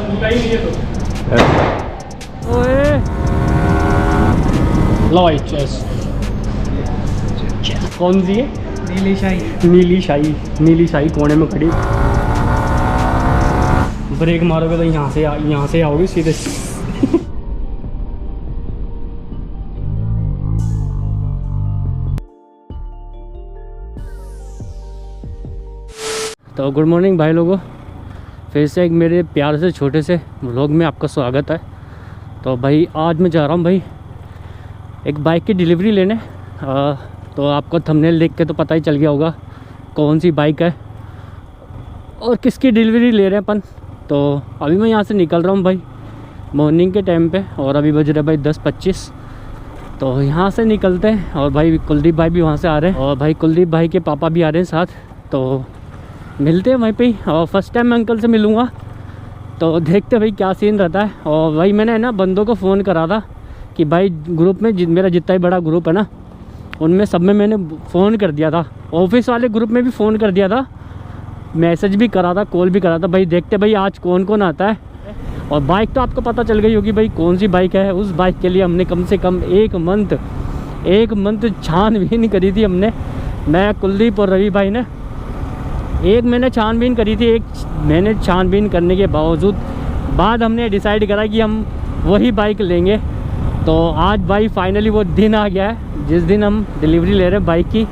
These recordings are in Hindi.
ओए लॉय चेस कौन सी है? नीली शाही। नीली शाही कोने में खड़ी। ब्रेक मारोगे तो यहाँ से आओगे सीधे। तो गुड मॉर्निंग भाई लोगों, फिर से एक मेरे प्यार से छोटे से व्लॉग में आपका स्वागत है। तो भाई आज मैं जा रहा हूँ भाई एक बाइक की डिलीवरी लेने। तो आपको थंबनेल देख के तो पता ही चल गया होगा कौन सी बाइक है और किसकी डिलीवरी ले रहे हैं अपन। तो अभी मैं यहाँ से निकल रहा हूँ भाई मॉर्निंग के टाइम पे, और अभी बज रहे भाई 10:25। तो यहाँ से निकलते हैं, और भाई कुलदीप भाई भी वहाँ से आ रहे हैं, और भाई कुलदीप भाई के पापा भी आ रहे हैं साथ। तो मिलते हैं वहीं पे ही, और फर्स्ट टाइम मैं अंकल से मिलूँगा। तो देखते भाई क्या सीन रहता है। और भाई मैंने ना बंदों को फ़ोन करा था कि भाई ग्रुप में मेरा जितना ही बड़ा ग्रुप है ना, उनमें सब में मैंने फ़ोन कर दिया था। ऑफिस वाले ग्रुप में भी फ़ोन कर दिया था, मैसेज भी करा था, कॉल भी करा था। भाई देखते भाई आज कौन कौन आता है। और बाइक तो आपको पता चल गई होगी भाई कौन सी बाइक है। उस बाइक के लिए हमने कम से कम एक मंथ छानबीन करी थी हमने, मैं कुलदीप और रवि भाई ने। 1 महीने छानबीन करी थी। 1 महीने छानबीन करने के बाद हमने डिसाइड करा कि हम वही बाइक लेंगे। तो आज भाई फाइनली वो दिन आ गया है जिस दिन हम डिलीवरी ले रहे हैं बाइक की।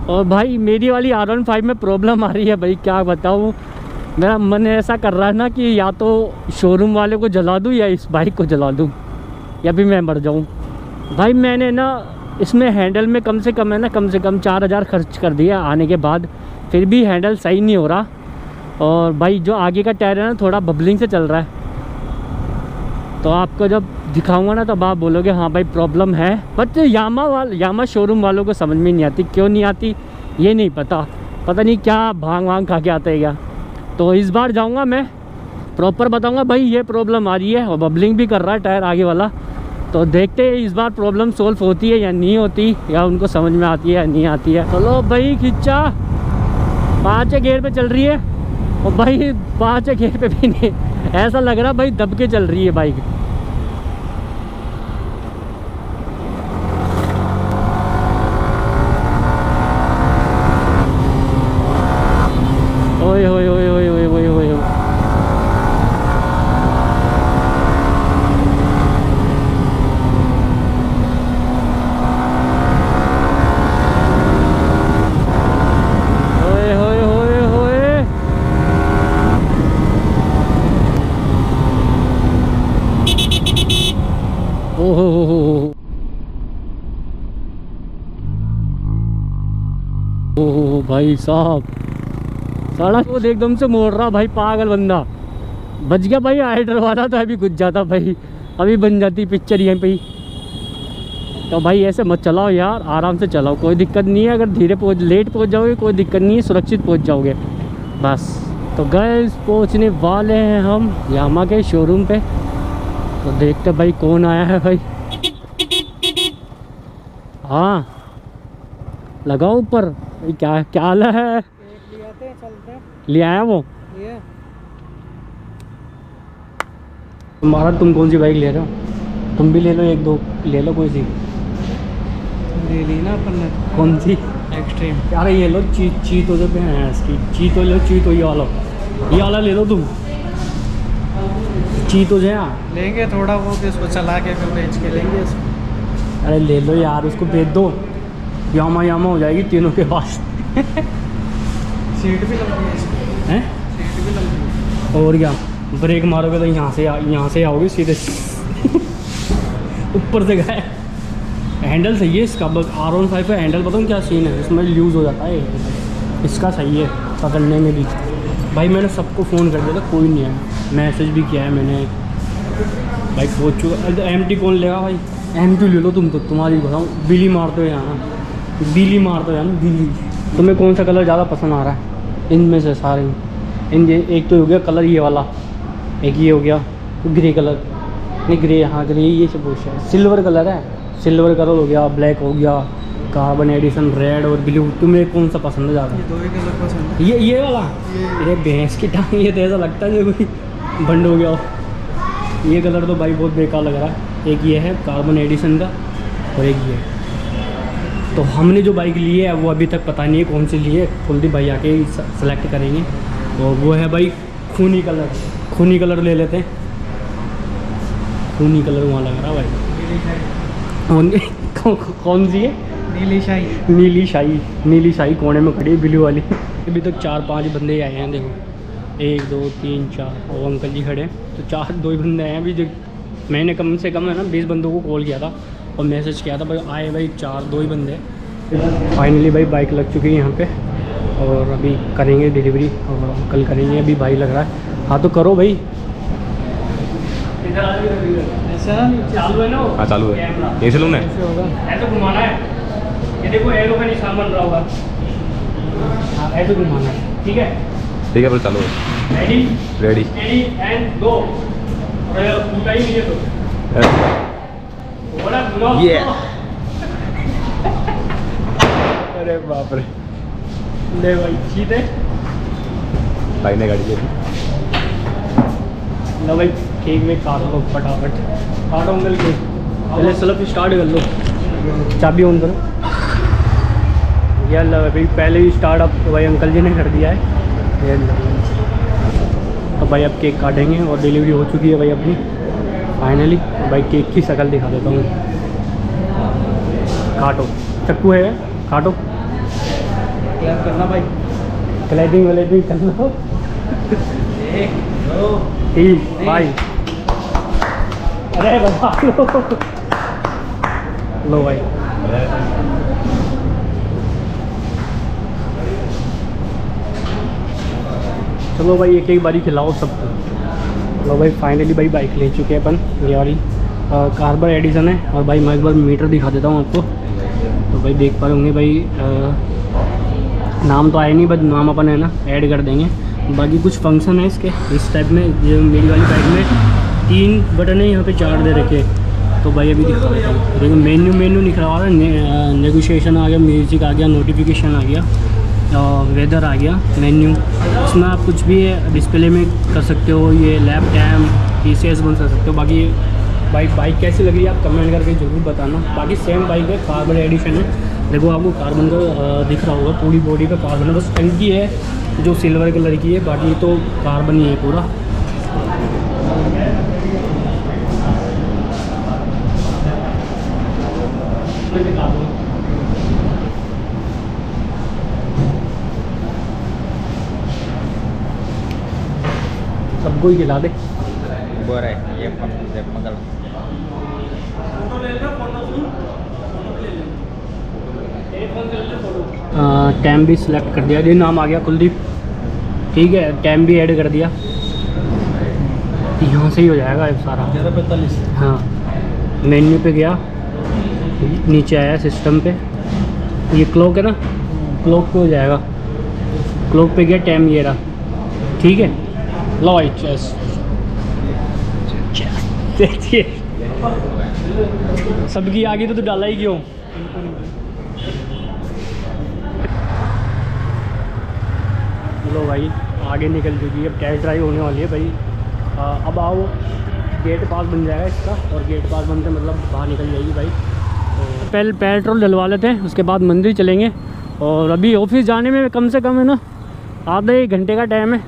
और भाई मेरी वाली R15 में प्रॉब्लम आ रही है भाई, क्या बताऊँ। मेरा मन ऐसा कर रहा है ना कि या तो शोरूम वाले को जला दूँ या इस बाइक को जला दूँ, या फिर मैं मर जाऊँ। भाई मैंने ना इसमें हैंडल में कम से कम 4000 खर्च कर दिया आने के बाद, फिर भी हैंडल सही नहीं हो रहा। और भाई जो आगे का टायर है ना थोड़ा बबलिंग से चल रहा है। तो आपको जब दिखाऊंगा ना तब आप बोलोगे हाँ भाई प्रॉब्लम है। बट यामा शोरूम वालों को समझ में नहीं आती, क्यों नहीं आती ये नहीं पता नहीं क्या भांग खा के आते हैं क्या। तो इस बार जाऊंगा मैं प्रॉपर बताऊंगा भाई ये प्रॉब्लम आ रही है, और बबलिंग भी कर रहा है टायर आगे वाला। तो देखते हैं इस बार प्रॉब्लम सोल्व होती है या नहीं होती, या उनको समझ में आती है या नहीं आती है। चलो भाई खिंचा 5 गियर पे चल रही है, और भाई 5 गियर पे भी नहीं, ऐसा लग रहा भाई दब के चल रही है बाइक। ओए ओए ओए ओए ओए ओए ओए ओह भाई साहब, सड़क को एकदम से मोड़ रहा भाई पागल बंदा। बच गया भाई, हाइडर वाला तो अभी घुस जाता भाई, अभी बन जाती पिक्चर यहीं पे ही। तो भाई ऐसे मत चलाओ यार, आराम से चलाओ, कोई दिक्कत नहीं है। अगर लेट पहुंच जाओगे कोई दिक्कत नहीं है, सुरक्षित पहुंच जाओगे बस। तो गाइस पहुंचने वाले हैं हम यामा के शोरूम पे। तो देखते भाई कौन आया है भाई। हाँ लगाओ ऊपर। क्या हाल है? ले आया वो तुम्हारा। तुम कौन सी बाइक ले रहे हो? तुम भी ले लो, 1-2 ले लो, कोई सी ले ली ना अपन ने। कौन सी? एक्सट्रीम। यार ये लो चीतो जो पे है इसकी, चीतो लो, चीतो ये वाला ले लो तुम, चीतो जो है लेंगे थोड़ा वो भी, उसको चला के फिर बेच के लेंगे इसको। अरे ले लो यार, उसको बेच दो, यामा हो जाएगी तीनों के पास। सीट भी लंबी है इसकी। हैं? सीट भी लंबी है। और क्या, ब्रेक मारोगे तो यहाँ से आओगे सीधे। ऊपर से गए। हैंडल सही है इसका, बस R15 का हैंडल बताऊँ क्या सीन है, इसमें लूज़ हो जाता है। इसका सही है पकड़ने में भी। भाई मैंने सबको फ़ोन कर दिया था, कोई नहीं है। मैसेज भी किया है मैंने भाई, पहुँच चुका। MT कौन लेगा भाई? MT ले लो तुम, तो तुम्हारी बताऊँ बिली मारते हो यहाँ, बिली मारते हो यार बिली। तुम्हें कौन सा कलर ज़्यादा पसंद आ रहा है इनमें से सारे? एक तो हो गया कलर ये वाला, एक ये हो गया ग्रे कलर, नहीं ग्रे, हाँ ग्रे, ये सब कुछ है। सिल्वर कलर है, सिल्वर कलर हो गया, ब्लैक हो गया, कार्बन एडिशन, रेड और ब्लू। तुम्हें कौन सा पसंद है ज़्यादा? ये 2 ही कलर पसंद है। ये वाला? ये भैंस की टांग, ये तो ऐसा लगता है कोई बंद हो गया हो। ये कलर तो भाई बहुत बेकार लग रहा है। एक ये है कार्बन एडिशन का और एक ये। तो हमने जो बाइक ली है वो अभी तक पता नहीं है कौन सी ली है, कुलदीप भाई आके सेलेक्ट करेंगे। तो वो है भाई खूनी कलर। खूनी कलर ले लेते हैं। खूनी कलर वहाँ लग रहा भाई। कौन सी है? नीली शाही। नीली शाही। नीली शाही कोने में खड़ी है ब्लू वाली। अभी तक 4-5 बंदे आए हैं, देखो 1 2 3 4 और अंकल जी खड़े हैं। तो 4-2 बंदे आए हैं अभी। जो मैंने कम से कम है ना 20 बंदों को कॉल किया था और मैसेज किया था भाई आए भाई 4-2 ही बंदे। फाइनली भाई बाइक लग चुकी है यहाँ पे और अभी करेंगे डिलीवरी और कल करेंगे। अभी भाई लग रहा है। हाँ तो करो भाई। चालू है ना? हाँ चालू है। यहीं से लूँ मैं? ऐसे होगा। ऐसे घुमाना है। ये देखो एरो का निशान बन रहा होगा। हाँ ऐसे घुमाना है। ठीक है ठीक है फिर चालू है। Ready ready. Ready and go. टूटा ही नहीं है तो बड़ा घुमाओ। ये अरे बाप रे। ले भाई सीधे भाई ने गाड़ी चली। लो भाई केक में काट लो फटाफट। काटो अंकल केक। पहले स्लप स्टार्ट कर लो। चाबी ऑन करो। यार लो भाई पहले ही स्टार्ट अप भाई अंकल जी ने कर दिया है। ये लो। तो भाई अब केक काटेंगे और डिलीवरी हो चुकी है भाई अपनी फाइनली। भाई केक की शक्ल दिखा देता हूँ। काटो। चक्कू है काटो। क्लैप करना भाई। क्लैपिंग व्लैपिंग कर लो। 1 2 3 भाई। अरे बता लो भाई। चलो भाई एक एक बारी खिलाओ सबको। लो भाई फाइनली भाई बाइक ले चुके हैं अपन। ये वाली कार्बन एडिशन है। और भाई मैं एक बार मीटर दिखा देता हूँ आपको। तो भाई देख पा रहे होंगे भाई नाम तो आया नहीं बट नाम अपन है ना ऐड कर देंगे। बाकी कुछ फंक्शन है इसके इस टाइप में। ये मेरी वाली बाइक में 3 बटन है, यहाँ पे 4 दे रखे। तो भाई अभी दिखा देता हूँ। देखो मेन्यू दिख रहा है। नेगोशिएशन आ गया, म्यूजिक आ गया, नोटिफिकेशन आ गया, वेदर आ गया, मेन्यू। इसमें आप कुछ भी डिस्प्ले में कर सकते हो। ये लैप टाइम PCS बन सकते हो। बाकी बाइक कैसी लगी आप कमेंट करके ज़रूर बताना। बाकी सेम बाइक है, कार्बन एडिशन है। देखो आपको कार्बन का दिख रहा होगा, पूरी बॉडी का कार्बन है। बस टंकी है जो सिल्वर कलर की है, बाकी तो कार्बन ही है पूरा। सबको ही खिला दे। बरं ये मगर टाइम भी सिलेक्ट कर दिया। ये नाम आ गया कुलदीप। ठीक है टाइम भी ऐड कर दिया। यहाँ से ही हो जाएगा ये सारा। 11:45। हाँ मेन्यू पे गया, नीचे आया सिस्टम पे। ये क्लॉक है ना, क्लॉक पे हो जाएगा। क्लॉक पे गया, टाइम ये रहा। ठीक है लो भाई चेस। देखिए सबकी आगे तो डाला ही क्यों। लो भाई आगे निकल चुकी है। अब टेस्ट ड्राइव होने वाली है भाई। अब आओ गेट पास बन जाएगा इसका और गेट पास बनते मतलब बाहर निकल जाएगी भाई। तो पहले पेट्रोल डलवा लेते हैं, उसके बाद मंदिर चलेंगे। और अभी ऑफिस जाने में कम से कम है ना आधे 1 घंटे का टाइम है।